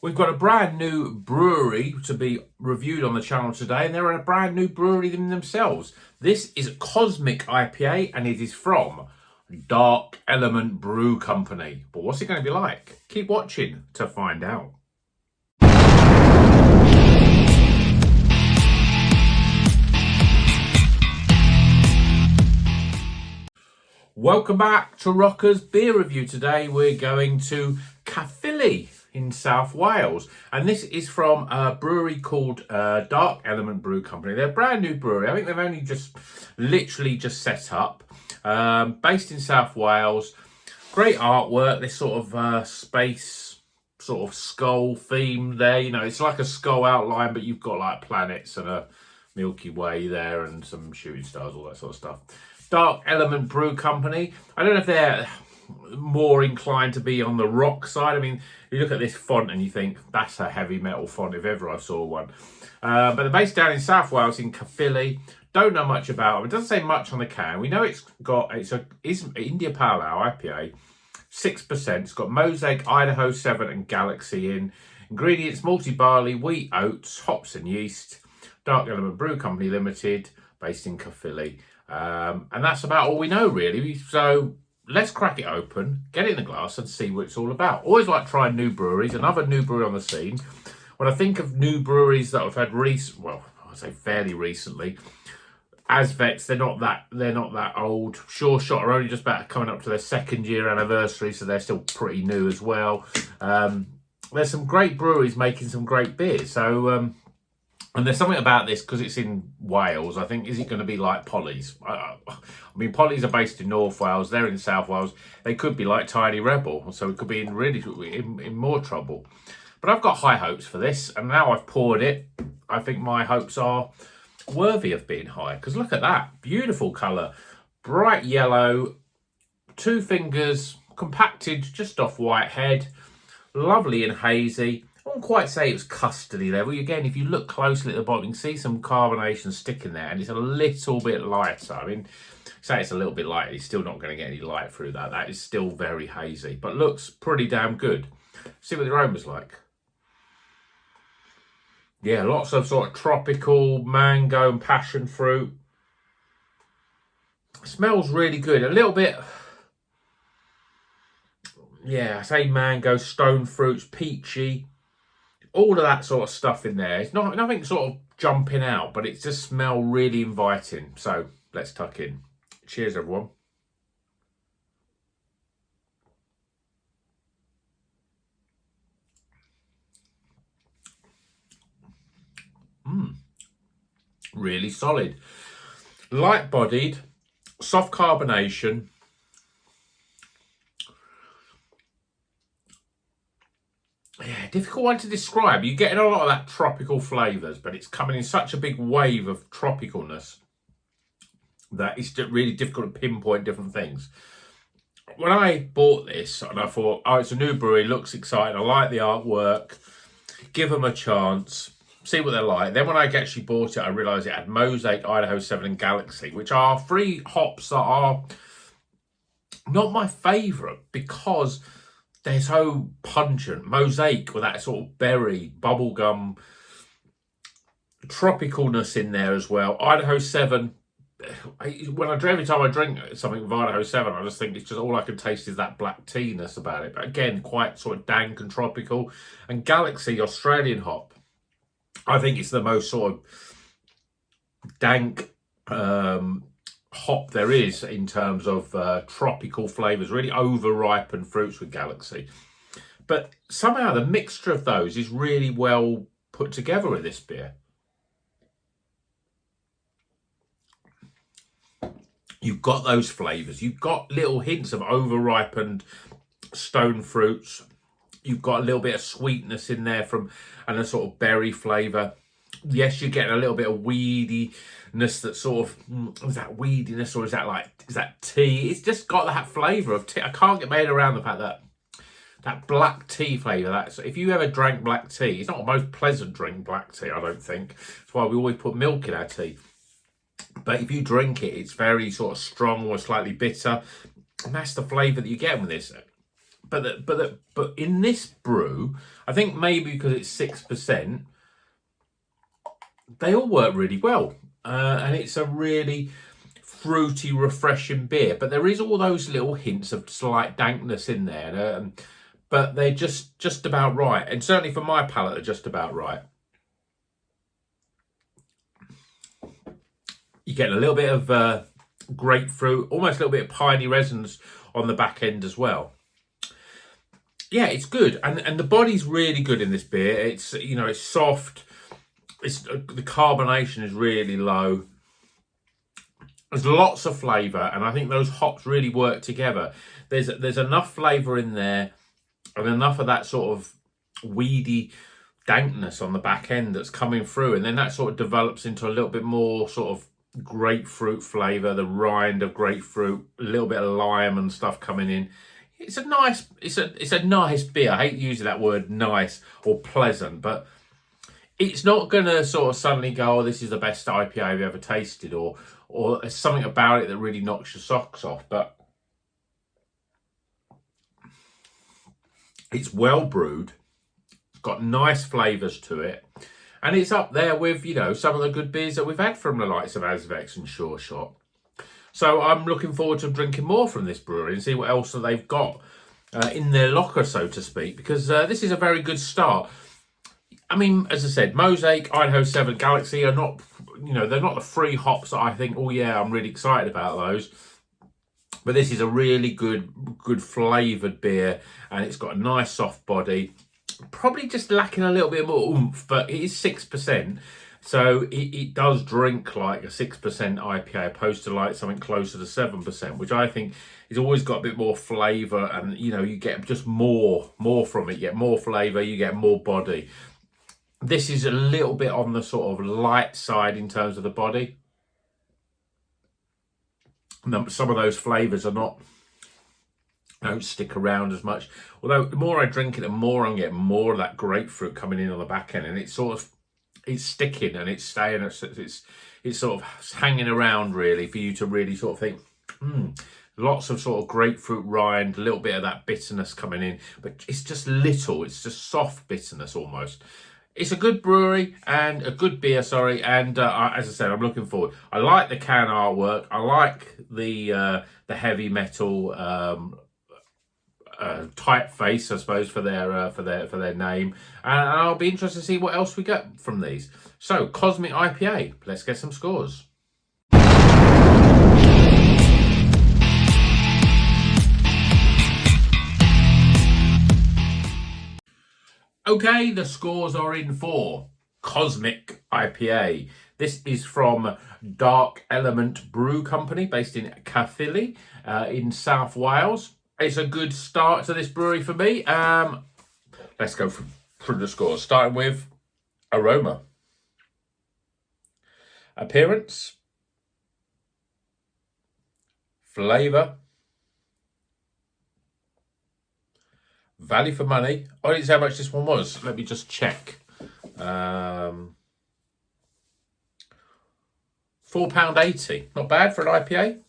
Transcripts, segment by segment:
We've got a brand new brewery to be reviewed on the channel today, and they're a brand new brewery themselves. This is Cosmic IPA, and it is from Dark Element Brew Company. But what's it going to be like? Keep watching to find out. Welcome back to Rocker's Beer Review. Today we're going to Caerphilly in South Wales, and this is from a brewery called Dark Element Brew Company. They're a brand new brewery. I think they've only literally just set up, based in South Wales. Great artwork, this sort of space sort of skull theme there. You know, it's like a skull outline, but you've got like planets and a Milky Way there and some shooting stars, all that sort of stuff. Dark Element Brew Company. I don't know if they're more inclined to be on the rock side. I mean, you look at this font and you think that's a heavy metal font if ever I saw one. But they're based down in South Wales in Caerphilly. Don't know much about them. It doesn't say much on the can. We know it's India Pale Ale IPA, 6%. It's got Mosaic, Idaho 7 and Galaxy in. Ingredients: malty barley, wheat, oats, hops and yeast. Dark Element Brew Company Limited, based in Caerphilly. And that's about all we know, really. So let's crack it open, get it in a glass and see what it's all about. Always like trying new breweries, another new brewery on the scene. When I think of new breweries that I've had I'd say fairly recently, Asvets, they're not that old. Sure Shot are only just about coming up to their 2nd year anniversary, so they're still pretty new as well. There's some great breweries making some great beers. So and there's something about this, because it's in Wales, I think, is it going to be like Polly's? I mean, Polly's are based in North Wales, they're in South Wales. They could be like Tiny Rebel, so it could be in more trouble. But I've got high hopes for this, and now I've poured it, I think my hopes are worthy of being high. Because look at that, beautiful colour, bright yellow, 2 fingers, compacted just off white head, lovely and hazy. I wouldn't quite say it was custardy level. Again, if you look closely at the bottom, you can see some carbonation sticking there, and it's a little bit lighter. I mean, say it's a little bit light, it's still not going to get any light through that. That is still very hazy, but looks pretty damn good. See what the aroma's like. Yeah, lots of sort of tropical mango and passion fruit. Smells really good. A little bit, yeah, I say mango, stone fruits, peachy. All of that sort of stuff in there. It's not nothing sort of jumping out, but it just smells really inviting. So let's tuck in. Cheers, everyone. Really solid. Light-bodied, soft carbonation. Yeah, difficult one to describe. You're getting a lot of that tropical flavours, but it's coming in such a big wave of tropicalness that it's really difficult to pinpoint different things. When I bought this, and I thought, oh, it's a new brewery, looks exciting, I like the artwork, give them a chance, see what they're like. Then when I actually bought it, I realised it had Mosaic, Idaho 7 and Galaxy, which are 3 hops that are not my favourite because they're so pungent. Mosaic with that sort of berry, bubblegum, tropicalness in there as well. Idaho 7, every time I drink something with Idaho 7, I just think it's just all I can taste is that black tea-ness about it. But again, quite sort of dank and tropical. And Galaxy, Australian hop, I think it's the most sort of dank hop there is in terms of tropical flavours, really over-ripened fruits with Galaxy. But somehow the mixture of those is really well put together with this beer. You've got those flavours. You've got little hints of over-ripened stone fruits. You've got a little bit of sweetness in there and a sort of berry flavour. Yes, you're getting a little bit of weediness that sort of, is that weediness or is that tea? It's just got that flavour of tea. I can't get made around the fact that black tea flavour. If you ever drank black tea, it's not the most pleasant drink, black tea, I don't think. That's why we always put milk in our tea. But if you drink it, it's very sort of strong or slightly bitter. And that's the flavour that you get with this. but in this brew, I think maybe because it's 6%, they all work really well, and it's a really fruity, refreshing beer. But there is all those little hints of slight dankness in there, but they're just about right, and certainly for my palate, they're just about right. You get a little bit of grapefruit, almost a little bit of piney resins on the back end as well. Yeah, it's good, and the body's really good in this beer. It's it's soft. The carbonation is really low. There's lots of flavour, and I think those hops really work together. There's enough flavour in there, and enough of that sort of weedy dankness on the back end that's coming through, and then that sort of develops into a little bit more sort of grapefruit flavour, the rind of grapefruit, a little bit of lime and stuff coming in. It's a nice beer. I hate using that word nice or pleasant, but it's not going to sort of suddenly go, oh, this is the best IPA I've ever tasted, or there's something about it that really knocks your socks off. But it's well brewed, it's got nice flavours to it, and it's up there with, some of the good beers that we've had from the likes of Azvex and Sure Shot. So I'm looking forward to drinking more from this brewery and see what else that they've got in their locker, so to speak, because this is a very good start. I mean, as I said, Mosaic, Idaho 7, Galaxy are not, they're not the free hops that I think, oh yeah, I'm really excited about those. But this is a really good flavoured beer, and it's got a nice soft body. Probably just lacking a little bit more oomph, but it is 6%. So it does drink like a 6% IPA, opposed to like something closer to 7%, which I think has always got a bit more flavour, and you get just more from it. You get more flavour, you get more body. This is a little bit on the sort of light side in terms of the body. Some of those flavours don't stick around as much. Although the more I drink it, the more I'm getting more of that grapefruit coming in on the back end, and it's sticking and it's staying. It's sort of hanging around really for you to really sort of think, lots of sort of grapefruit rind, a little bit of that bitterness coming in, but it's just little. It's just soft bitterness almost. It's a good brewery and a good beer, and as I said, I'm looking forward. I like the can artwork. I like the heavy metal typeface, I suppose, for their name, and I'll be interested to see what else we get from these. So, Cosmic IPA. Let's get some scores. Okay, the scores are in for Cosmic IPA. This is from Dark Element Brew Company, based in Caerphilly, in South Wales. It's a good start to this brewery for me. Let's go through the scores, starting with aroma, appearance, flavour, value for money. I didn't see how much this one was. Let me just check. £4.80. Not bad for an IPA.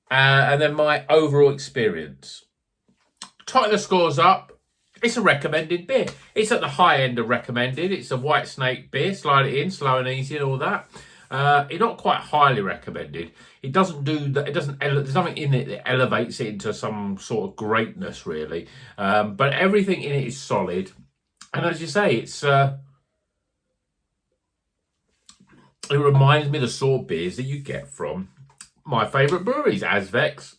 And then my overall experience. Tighten the scores up. It's a recommended beer. It's at the high end of recommended. It's a White Snake beer. Slide it in, slow and easy and all that. It's not quite highly recommended. It doesn't do that. There's nothing in it that elevates it into some sort of greatness, really. But everything in it is solid. And as you say, it reminds me of the sort of beers that you get from my favourite breweries, Azvex,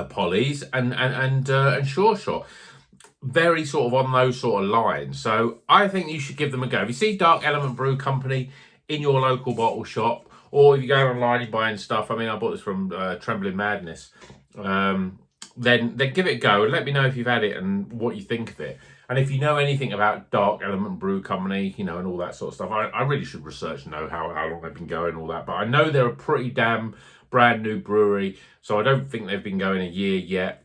Polly's, and Sure Shot. Very sort of on those sort of lines. So I think you should give them a go. If you see Dark Element Brew Company in your local bottle shop, or if you go online and buying stuff, I mean, I bought this from Trembling Madness, then give it a go and let me know if you've had it and what you think of it. And if you know anything about Dark Element Brew Company, and all that sort of stuff, I really should research and know how long they've been going and all that. But I know they're a pretty damn brand new brewery, so I don't think they've been going a year yet.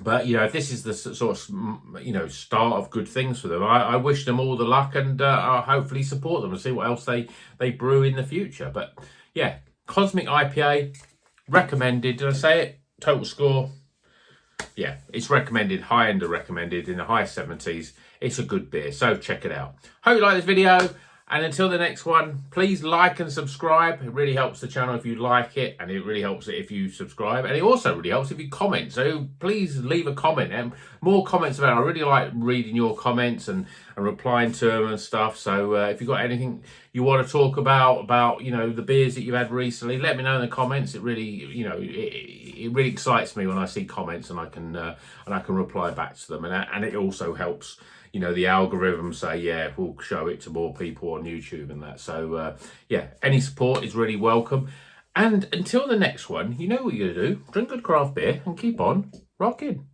But, if this is the sort of, start of good things for them, I wish them all the luck, and I'll hopefully support them and see what else they brew in the future. But, yeah, Cosmic IPA, recommended. Did I say it? Total score, yeah, it's recommended, high end of recommended, in the high 70s. It's a good beer, so check it out. Hope you like this video. And until the next one, please like and subscribe. It really helps the channel if you like it, and it really helps it if you subscribe. And it also really helps if you comment. So please leave a comment, and more comments about it. I really like reading your comments and replying to them and stuff. So if you've got anything you want to talk about, you know, the beers that you've had recently, let me know in the comments. It really, you know, it really excites me when I see comments and I can reply back to them. And it also helps, you know, the algorithm say, yeah, we'll show it to more people on YouTube and that. So, yeah, any support is really welcome. And until the next one, you know what you're going to do. Drink good craft beer and keep on rocking.